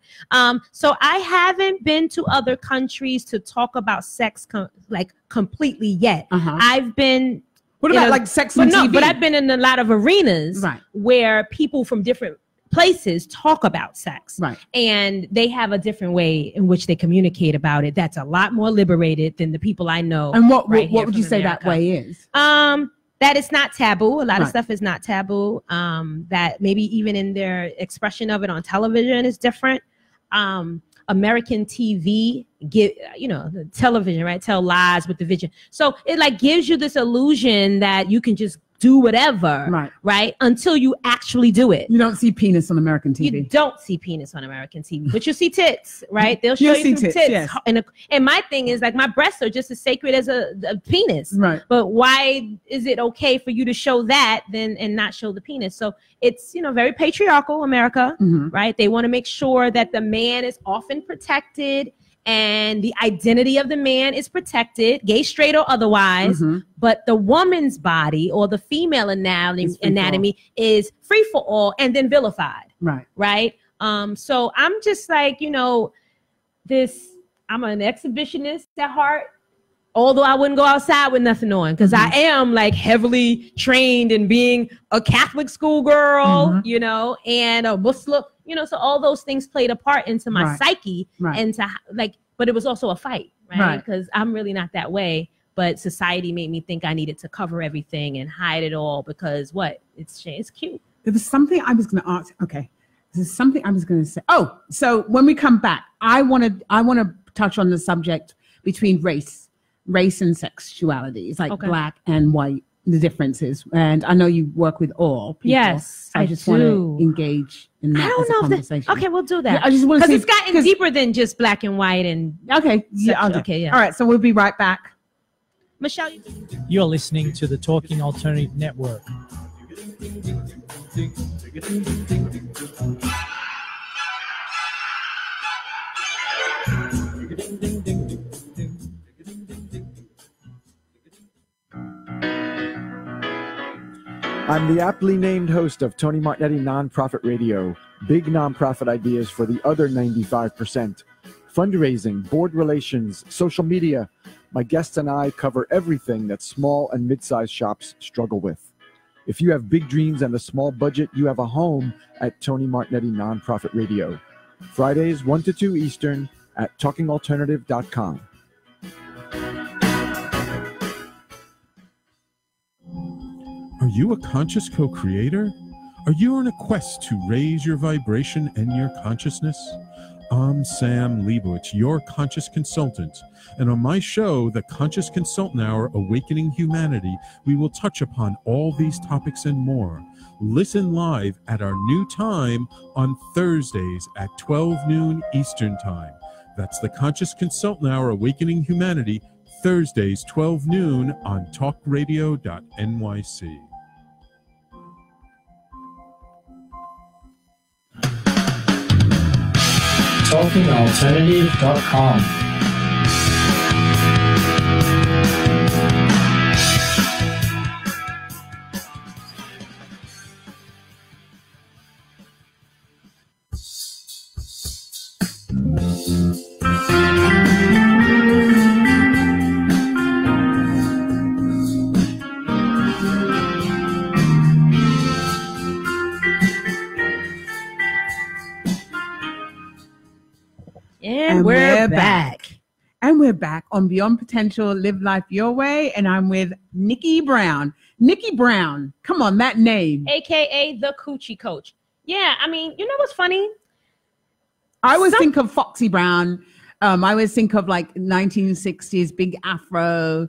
So I haven't been to other countries to talk about sex completely yet. I've been... What about like sex on TV? But I've been in a lot of arenas where people from different places talk about sex. Right. And they have a different way in which they communicate about it. That's a lot more liberated than the people I know. And what would you say that way is? That it's not taboo. A lot of stuff is not taboo. That maybe even in their expression of it on television is different. American TV, the television, right? Tell lies with the vision. So it gives you this illusion that you can just do whatever, right? Until you actually do it. You don't see penis on American TV. You don't see penis on American TV, but you see tits, right? They'll show you some tits. Yes. And my thing is my breasts are just as sacred as a penis. Right. But why is it okay for you to show that and not show the penis? So it's, very patriarchal America, right? They want to make sure that the man is often protected and the identity of the man is protected, gay, straight, or otherwise. But the woman's body or the female anatomy is free for all and then vilified. Right. So I'm just like, I'm an exhibitionist at heart. Although I wouldn't go outside with nothing on, because I am heavily trained in being a Catholic schoolgirl, and a Muslim, so all those things played a part into my psyche and but it was also a fight, right? Because I'm really not that way, but society made me think I needed to cover everything and hide it all because it's cute. There was something I was going to ask. Okay. There's something I was going to say. Oh, so when we come back, I want to touch on the subject between race and sexuality. It's like black and white, the differences. And I know you work with all people. Yes, so I just want to engage in that. I don't know conversation. Okay, we'll do that. Yeah, I just want to because it's gotten deeper than just black and white and okay. Yeah. All right, so we'll be right back. Michelle, you're listening to the Talking Alternative Network. I'm the aptly named host of Tony Martignetti Nonprofit Radio. Big nonprofit ideas for the other 95%. Fundraising, board relations, social media. My guests and I cover everything that small and mid-sized shops struggle with. If you have big dreams and a small budget, you have a home at Tony Martignetti Nonprofit Radio. Fridays 1 to 2 Eastern at talkingalternative.com. Are you a conscious co-creator? Are you on a quest to raise your vibration and your consciousness? I'm Sam Leibowitz, your conscious consultant. And on my show, The Conscious Consultant Hour, Awakening Humanity, we will touch upon all these topics and more. Listen live at our new time on Thursdays at 12 noon Eastern Time. That's The Conscious Consultant Hour, Awakening Humanity, Thursdays, 12 noon on talkradio.nyc. TalkingAlternative.com. And we're back. And we're back on Beyond Potential, Live Life Your Way. And I'm with Nikki Brown. Nikki Brown. Come on, that name. AKA the Coochie Coach. Yeah, I mean, you know what's funny? I always think of Foxy Brown. I always think of like 1960s, big afro,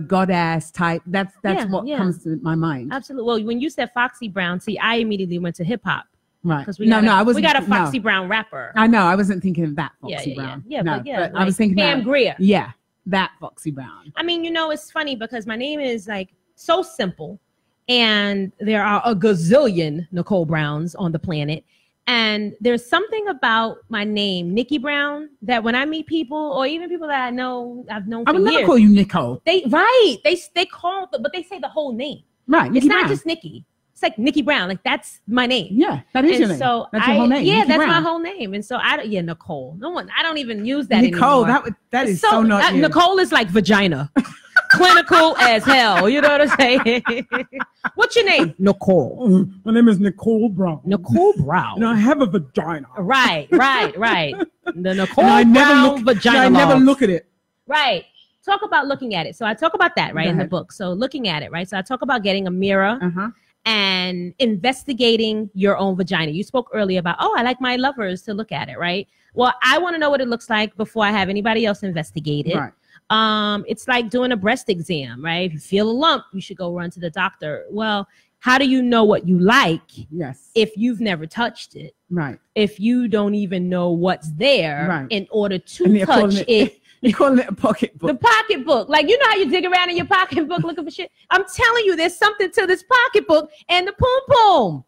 goddess type. That's what comes to my mind. Absolutely. Well, when you said Foxy Brown, see, I immediately went to hip hop. Right. Because we got a Foxy Brown rapper. I know. I wasn't thinking of that Foxy Brown. But like I was thinking Pam Grier. Yeah, that Foxy Brown. I mean, it's funny because my name is like so simple, and there are a gazillion Nicole Browns on the planet. And there's something about my name, Nikki Brown, that when I meet people, or even people that I've known for years, I would never call you Nicole. They call, but they say the whole name. Right. Nikki Brown. Not just Nikki. It's like Nikki Brown. Like that's my name. Yeah, that is your name. So that's your whole name. Yeah, Nikki that's Brown. my whole name. And so Nicole. I don't even use that Nicole, anymore. that is so not you. Nicole is like vagina. Clinical as hell. You know what I'm saying? What's your name? Nicole. My name is Nicole Brown. Nicole Brown. And I have a vagina. Right. The Nicole Brown vagina. I never look at it. Right. Talk about looking at it. So I talk about that, right, in the book. So looking at it, right? So I talk about getting a mirror and investigating your own vagina. You spoke earlier about, I like my lovers to look at it, right? Well, I want to know what it looks like before I have anybody else investigate it. Right. It's like doing a breast exam, right? If you feel a lump, you should go run to the doctor. Well, how do you know what you like? Yes. If you've never touched it. Right. If you don't even know what's there in order to touch it. You're calling it a pocketbook. The pocketbook. Like, you know how you dig around in your pocketbook looking for shit? I'm telling you, there's something to this pocketbook and the poom poom.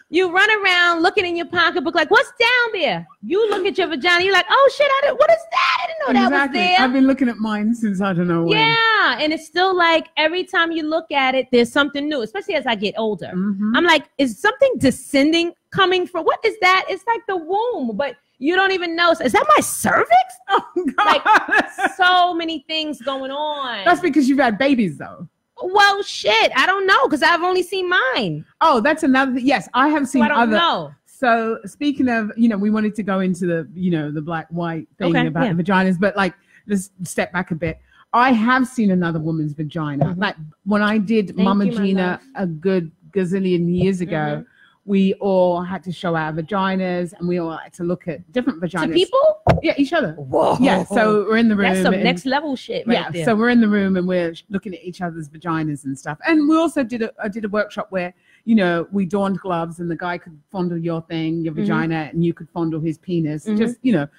You run around looking in your pocketbook like, what's down there? You look at your vagina, you're like, oh shit, what is that? I didn't know that was there. I've been looking at mine since I don't know when. Yeah, and it's still like every time you look at it, there's something new, especially as I get older. I'm like, is something descending coming from, what is that? It's like the womb, but you don't even know. Is that my cervix? Oh, God. Like, so many things going on. That's because you've had babies, though. Well, shit, I don't know because I've only seen mine. Oh, that's another thing. Yes, I have seen I don't know. So speaking of, we wanted to go into the, the black-white thing about the vaginas, but like, just step back a bit. I have seen another woman's vagina. Like when I did Mama Gina a good gazillion years ago, we all had to show our vaginas and we all had to look at different vaginas. To people? Yeah, each other. Whoa. Yeah, so we're in the room. That's some next level shit right there. So we're in the room and we're looking at each other's vaginas and stuff. And we also did a workshop where, we donned gloves and the guy could fondle your vagina, and you could fondle his penis. Just,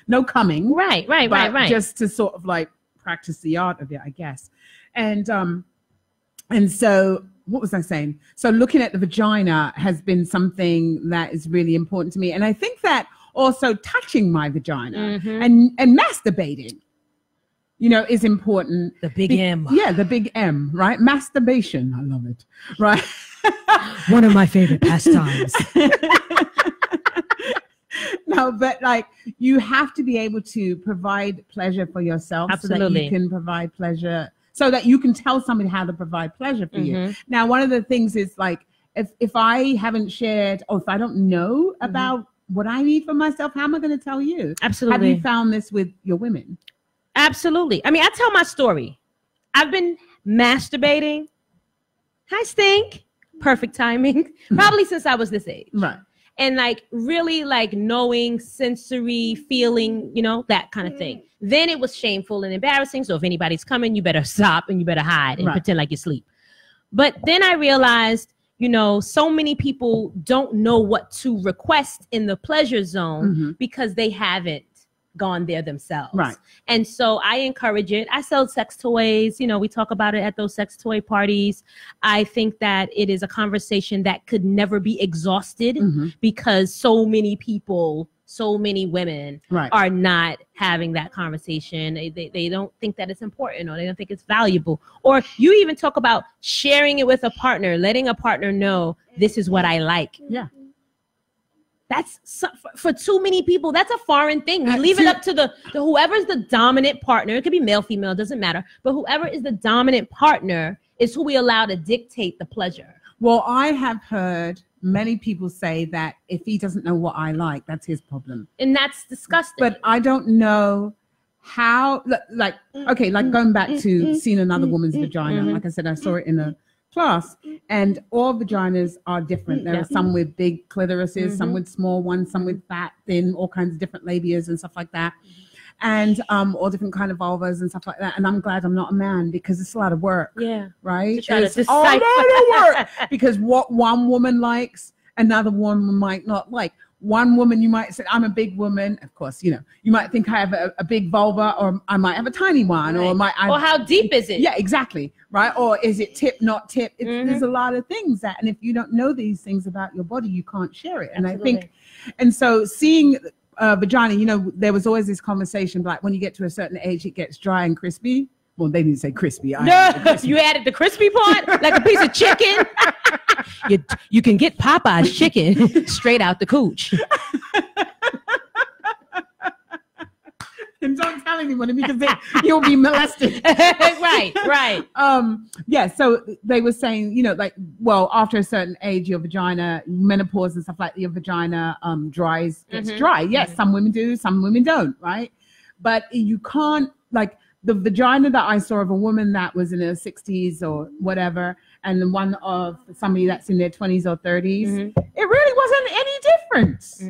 no coming. Right. Just to sort of like practice the art of it, I guess. And so what was I saying? So looking at the vagina has been something that is really important to me. And I think that also touching my vagina and masturbating, is important. The big M. Yeah, the big M, right? Masturbation. I love it. Right. One of my favorite pastimes. No, but like you have to be able to provide pleasure for yourself. Absolutely. So that you can provide pleasure, so that you can tell somebody how to provide pleasure for you. Now, one of the things is like, if I haven't shared, or if I don't know about what I need for myself, how am I going to tell you? Absolutely. Have you found this with your women? Absolutely. I mean, I tell my story. I've been masturbating. Hi, Stink. Perfect timing. Probably since I was this age. Right. And like really like knowing, sensory, feeling, that kind of thing. Then it was shameful and embarrassing. So if anybody's coming, you better stop and you better hide and pretend like you sleep. But then I realized, so many people don't know what to request in the pleasure zone because they haven't gone there themselves. Right. And so I encourage it. I sell sex toys. We talk about it at those sex toy parties. I think that it is a conversation that could never be exhausted because so many people, so many women are not having that conversation. They don't think that it's important, or they don't think it's valuable. Or you even talk about sharing it with a partner, letting a partner know this is what I like. Yeah. That's for too many people. That's a foreign thing. We leave it up to the whoever's the dominant partner. It could be male, female, doesn't matter. But whoever is the dominant partner is who we allow to dictate the pleasure. Well, I have heard many people say that if he doesn't know what I like, that's his problem. And that's disgusting. But I don't know how, like going back to seeing another woman's vagina. Like I said, I saw it in a class, and all vaginas are different. There are some with big clitorises, some with small ones, some with fat, thin, all kinds of different labias and stuff like that. and all different kind of vulvas and stuff like that. And I'm glad I'm not a man because it's a lot of work. Yeah. Right? To try to It's a decipher. lot of work because what one woman likes, another woman might not like. One woman, you might say, I'm a big woman. Of course, you might think I have a big vulva, or I might have a tiny one, right. or how deep is it? Yeah, exactly. Right. Or is it tip, not tip? There's a lot of things and if you don't know these things about your body, you can't share it. And Absolutely. I think, and so seeing vagina, there was always this conversation, like when you get to a certain age, it gets dry and crispy. Well, they didn't say crispy. You added the crispy part, like a piece of chicken. You can get Popeye's chicken straight out the cooch. And don't tell anyone because you'll be molested. Right. Yeah. So they were saying, after a certain age, your vagina, menopause and stuff like that, your vagina gets dry. Yes, some women do, some women don't. Right. But you can't the vagina that I saw of a woman that was in her 60s or whatever, and the one of somebody that's in their 20s or 30s, it really wasn't any difference.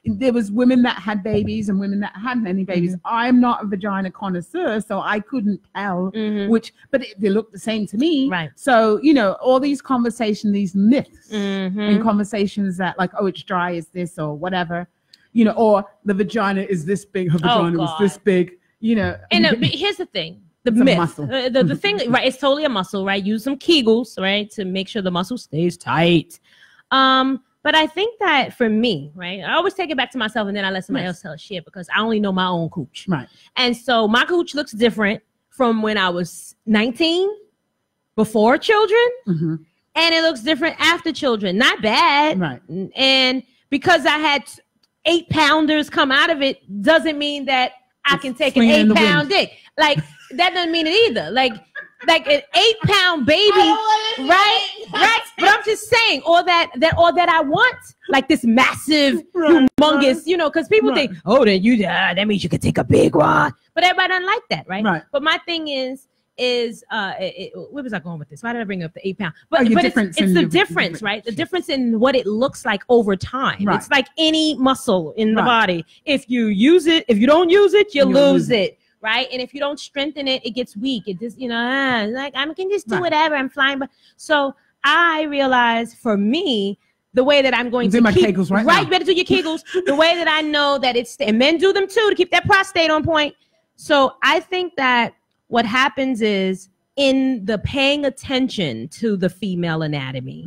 There was women that had babies and women that hadn't any babies. I'm not a vagina connoisseur, so I couldn't tell but they looked the same to me. Right. So, all these conversations, these myths and conversations that it's dry as this or whatever, or the vagina is this big, her vagina was this big. And here's the thing, the It's a myth, muscle. the thing, right? It's totally a muscle, right? Use some Kegels, right, to make sure the muscle stays tight. But I think that for me, right, I always take it back to myself, and then I let somebody else tell shit because I only know my own cooch, right? And so my cooch looks different from when I was 19, before children, and it looks different after children. Not bad, right? And because I had 8-pounders come out of it, doesn't mean that I can take an 8-pound dick. Like that doesn't mean it either. Like an 8-pound baby, right? But I'm just saying, all that I want, like this massive, humongous, because people think, that means you could take a big one. But everybody doesn't like that, right? But my thing is where was I going with this? Why did I bring up the 8-pound? But it's the difference, right? The difference in what it looks like over time. Right. It's like any muscle in the body. If you use it, if you don't use it, you lose it. Right. And if you don't strengthen it, it gets weak. It just, I can just do whatever. I'm flying. But so I realize for me, the way that I'm going to my keep Kegels now. You better do your Kegels. The way that I know that and men do them too, to keep that prostate on point. So I think that what happens is in the paying attention to the female anatomy,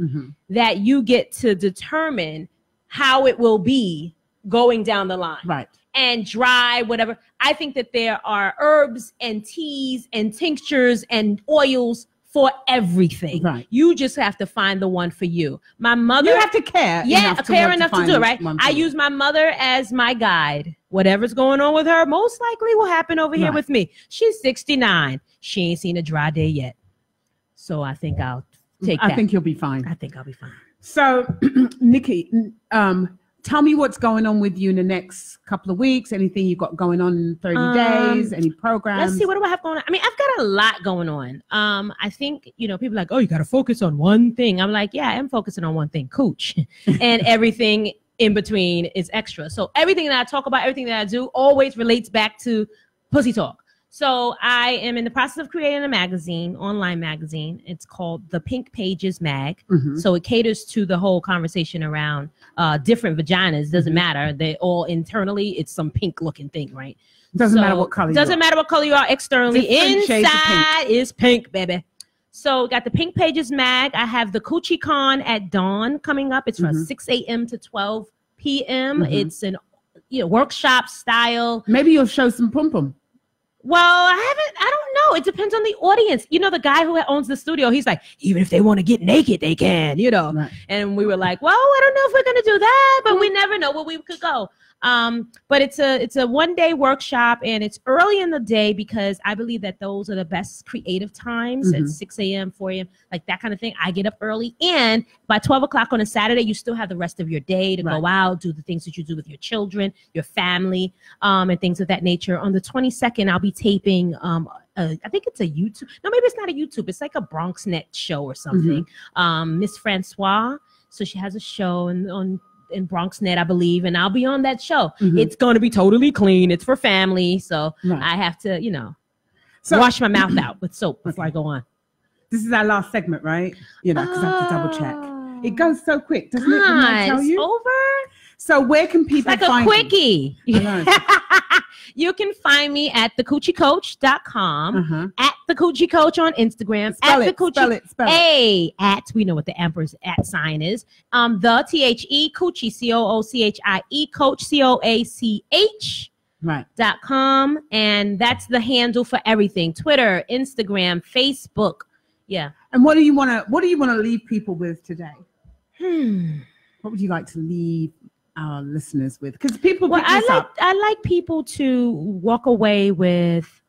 that you get to determine how it will be going down the line. Right. And dry, whatever. I think that there are herbs and teas and tinctures and oils for everything. Right. You just have to find the one for you. My mother. You have to care. Care enough to do it, right? I use my mother as my guide. Whatever's going on with her, most likely will happen over here with me. She's 69. She ain't seen a dry day yet. So I think I'll take that. I think you'll be fine. I think I'll be fine. So, Nikki, tell me what's going on with you in the next couple of weeks. Anything you got going on in 30 days? Any programs? Let's see. What do I have going on? I mean, I've got a lot going on. I think, people are like, oh, you got to focus on one thing. I'm like, yeah, I am focusing on one thing, cooch. And everything in between is extra. So everything that I talk about, everything that I do always relates back to pussy talk. So I am in the process of creating a magazine, online magazine. It's called The Pink Pages Mag. So it caters to the whole conversation around different vaginas. Doesn't matter. They all internally, it's some pink looking thing, right? Doesn't matter what color Doesn't matter what color you are externally. Inside is pink, baby. So got the Pink Pages Mag. I have the Coochie Con at dawn coming up. It's from 6 a.m. to 12 p.m. It's an workshop style. Maybe you'll show some pum-pum. Well, I don't know. It depends on the audience. The guy who owns the studio, he's like, even if they want to get naked, they can, Right. And we were like, well, I don't know if we're going to do that, but we never know where we could go. But it's a one-day workshop, and it's early in the day because I believe that those are the best creative times at 6 a.m., 4 a.m., like that kind of thing. I get up early, and by 12 o'clock on a Saturday, you still have the rest of your day to go out, do the things that you do with your children, your family, and things of that nature. On the 22nd, I'll be taping I think it's a YouTube. No, maybe it's not a YouTube. It's like a Bronx Net show or something. Miss Francois. So she has a show on in BronxNet, I believe, and I'll be on that show. It's going to be totally clean. It's for family, so I have to, wash my mouth out with soap before I go on. This is our last segment, right? Because I have to double check. It goes so quick, doesn't it? When I tell you? Over. So where can people find a quickie? You can find me at thecoochiecoach.com, at the Coochie Coach on Instagram, spell at it, the Coochie spell it. we know what the amper's at sign is. The THE Coochie COOCHIE Coach COACH. Right. .com, and that's the handle for everything: Twitter, Instagram, Facebook. Yeah. And what do you want to leave people with today? What would you like to leave our listeners with? Because people I like people to walk away with,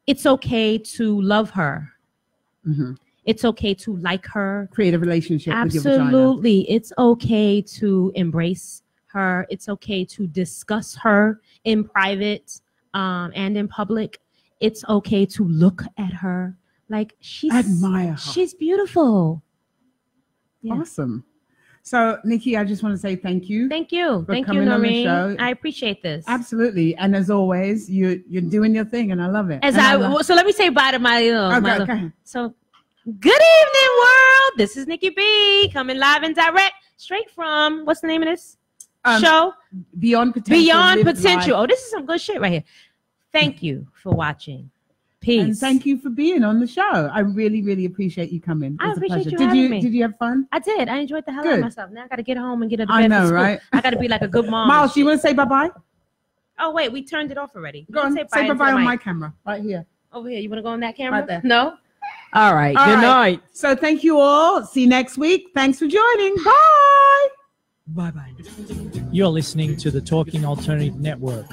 it's okay to love her. It's okay to like her. Create a relationship with your vagina. Absolutely. It's okay to embrace her. It's okay to discuss her in private and in public. It's okay to look at her like admire her. She's beautiful. Yeah. Awesome. So, Nikki, I just want to say thank you. Thank you. Thank you, Noreen. I appreciate this. Absolutely. And as always, you're doing your thing, and I love it. So let me say bye to my okay. So, good evening, world. This is Nikki B coming live and direct straight from, what's the name of this show? Beyond Potential. Beyond Potential. Oh, this is some good shit right here. Thank you for watching. Peace. And thank you for being on the show. I really, really appreciate you coming. I appreciate you having me. Did you have fun? I did. I enjoyed the hell out of myself. Now I got to get home and get a bed. I know, right? I got to be like a good mom. Miles, do you want to say bye-bye? Oh, wait. We turned it off already. Go on. Say bye-bye on my camera. Right here. Over here. You want to go on that camera? Right there. No? All right. Good night. So thank you all. See you next week. Thanks for joining. Bye. Bye-bye. You're listening to the Talking Alternative Network.